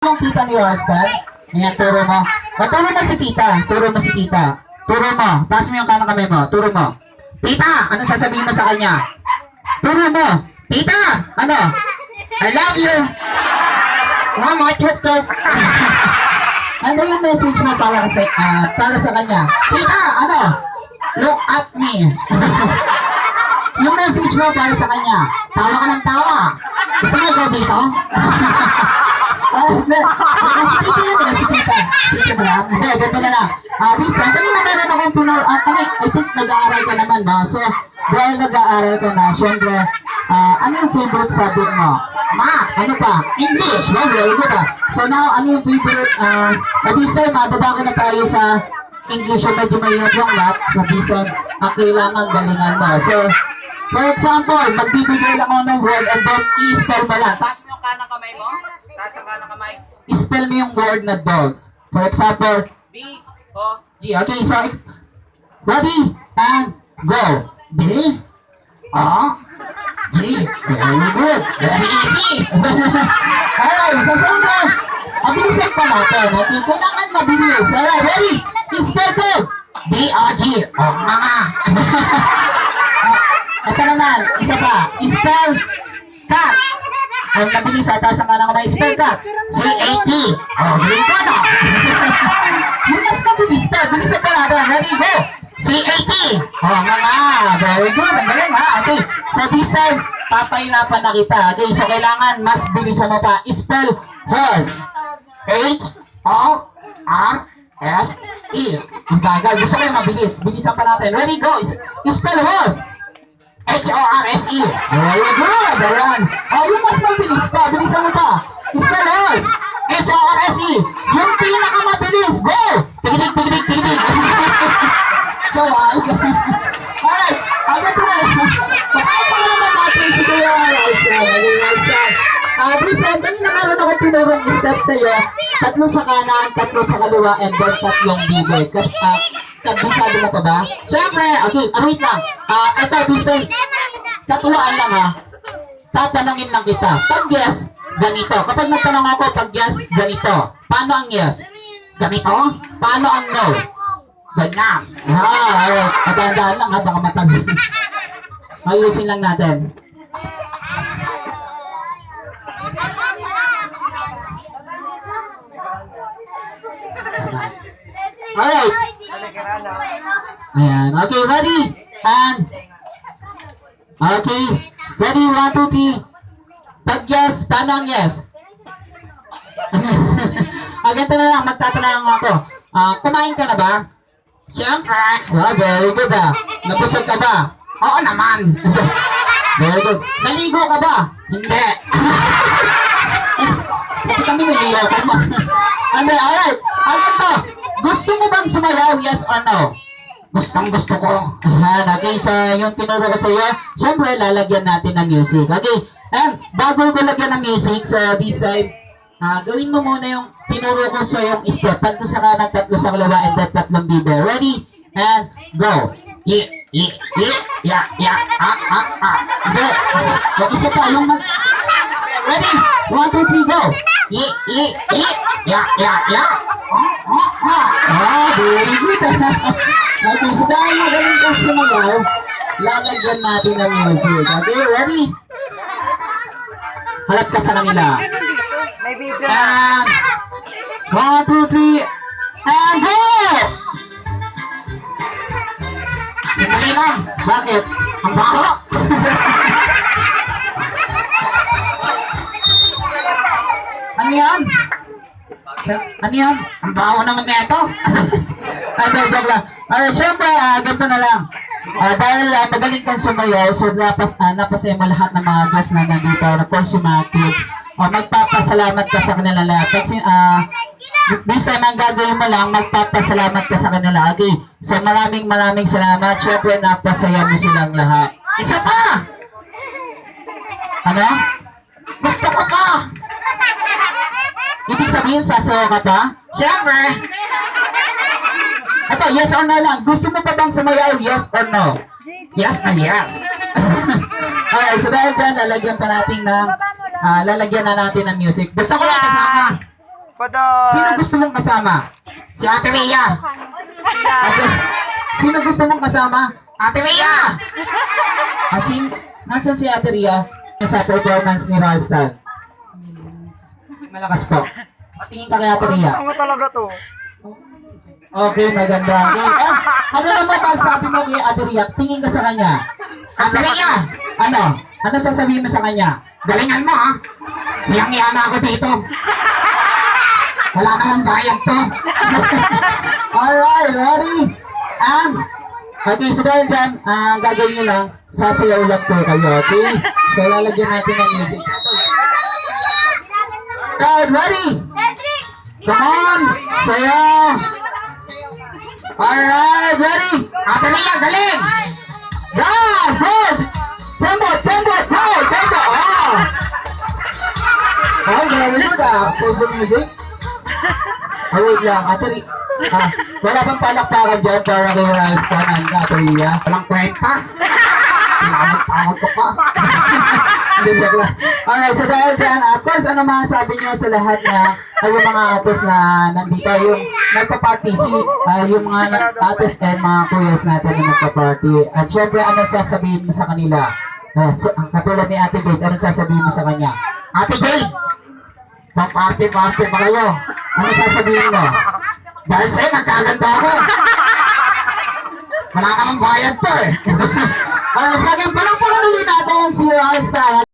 Yung kita ni Oscar. Ayan, turo mo. Turo mo si tita. Turo mo si tita. Turo mo. Taas mo yung kanang kamay mo. Turo mo. Tita, ano sasabihin mo sa kanya? Turo mo. Tita, ano? I love you. Mama, chuk-chuk. Ano yung message mo para sa kanya? Tita, ano? Look at me. Yung message mo para sa kanya. Tawa ka ng tawa. Gusto mo ikaw dito? Si Tita. Tita ba lang? Hindi, ganito na lang. Vista, kanina meron akong puno. I think nag-aaral ka naman, no? So, dahil nag-aaral ka na, syempre, ano yung favorite subject mo? Math, ano pa? English, yeah, very good ah. So now, ano yung favorite, this time, bababa ko na tayo sa English, yung medyo mahirap yung math. So this time, kailangan galingan mo. So, for example, magbibigay lang ako ng word and then i-spell mo lang. Taas mo yung kanang kamay mo. Taas ang kanang kamay. I-spell mo yung word na dog. For example, D-O-G. Okay, so, ready, and go. D, O, G. Very good. Very easy. Alright, so syempre, mabilisan pa natin. Okay, kailangan mabilis. Alright, ready? I-spell ko. D-O-G. O, mga. Ito naman, isa pa. I-spell cat. Ang mabilis at taas ang kanang kamay. I-spell cat. C-A-T. O, hindi ko na. Yung mas mabilis pa. Bilisan pa natin. Ready, go. C-A-T. O, mga. Very good. Ang galing ha. Okay. So this time, papahirapan na kita. Okay, so kailangan mas bilisan mo pa. I-spell horse. H-O-R-S-E. Ang bagal. Gusto ko yung mabilis. Bilisan pa natin. Ready, go. I-spell horse. H-O-R-S-E. Very good. Ayan. Yung mas mabilis pa. Bilisan mo pa. I-spell horse. H-O-R-S-E. Yung pinakamabilis. Go. Tigidig, tigidig, tigidig. Go, ayos. Alright. Agad na. Pakapala naman natin si Kuya Raisa. Listen, kanina meron ako tinurong step sa'yo. 3 sa kanan, 3 sa kaliwa, and then tatlong bibig. Kasi, kabisado mo pa ba? Siyempre, okay, wait lang. Ito, this time, katuwaan lang ha. Tatanungin lang kita. Pag yes, ganito. Kapag nagtanong ako, pag yes, ganito. Paano ang yes? Ganito? Paano ang no? Ganyan. Alright. Magandaan lang ha, baka matabi. Ayusin lang natin. Alright. Ayan. Okay, ready? And okay. Ready? 1, 2, 3. Pag yes, paano ang yes? Ganito na lang, magtatanong ako. Kumain ka na ba? Siyempre. Very good ah. Nabusog ka ba? Oo naman. Very good. Naligo ka ba? Hindi. Hindi kami nililoko mo. Alright. Ano to? Gusto mo bang sumayaw? Yes or no? Gusto ko. Okay, so yung tinuro ko sa iyo, syempre lalagyan natin ng music. Okay, and bago ko lagyan ng music, so this time, gawin mo muna yung tinuro ko sa yung step. 3 sa kanan, 3 sa kaliwa, and then 3 bibe. Ready? And go. Yeah. Go. So, isa pa, yung ready? 1, 2, 3, go. Yeah. Very good. Okay, so dahil magaling ka sumayaw, lalagyan natin ng music. Okay, ready? Harap ka sa kanila. And 1, 2, 3, and go! Sandali lang. Bakit? Ang bako? Ano yan? Ano yan? Ang baho naman na ito. Joke lang. Siyempre, ganito na lang. Dahil magaling kang sumayaw, so napasaya mo lahat ng mga guests na nandito. Of course, yung mga kids. Magpapasalamat ka sa kanila lahat. This time, ang gagawin mo lang, magpapasalamat ka sa kanila. Okay. So, maraming salamat. Siyempre, napasaya mo silang lahat. Isa pa! Ano? Gusto ko pa! Ibig sabihin, sasayaw ka pa? Siyempre! Ito, yes or no lang. Gusto mo pa bang sumayaw? Yes or no? Yes na yes. Alright, so dahil dyan, lalagyan na natin ng music. Gusto ko lang kasama. Sino gusto mong kasama? Si Ate Rhea. Sino gusto mong kasama? Ate Rhea! Nasaan si Ate Rhea? Sa performance ni Ralston. Malakas po. Patingin ka kay Ate Rhea. Tama talaga to. Okay, maganda. Okay. Ano naman ang sabi mo kay Ate Rhea? Tingin ka sa kanya. Ate Rhea! Ano? Ano sasabihin mo sa kanya? Galingan mo ha? Hiyang-hiya na ako dito. Wala ka ng bayad to. Alright, ready? Okay, so dahil dyan, gagawin nyo lang, sasayaw lang po kayo, okay? So, lalagyan natin ng music. Okay, ready? Come on! Sayaw! Alright, ready? Ate Rhea, galing! Yes! Yes! Tempo! Tempo! Go! Tempo! Oh! Oh, grabe mo na. Pause the music. Oh, wait lang. Ate Rhea. Wala bang palakpakan dyan para kay Ralston and Ate Rhea? Walang kwenta. Tinamag-tawag ko pa. Hindi lang. Alright, so dahil dyan, of course, ano masasabi nyo sa lahat na yung mga atos na nandito, yung nagpa-party, yung mga atos and mga kuyas natin na nagpa-party. At syempre, ano sasabihin mo sa kanila? Ang katulad ni Ate Jade, ano sasabihin mo sa kanya? Ate Jade! Pang-party-party pa kayo. Ano sasabihin mo? Dahil sa'yo, nagkaganda ako. Wala namang bayad to eh. Sa akin, palang-palang ulit natin si Ralston.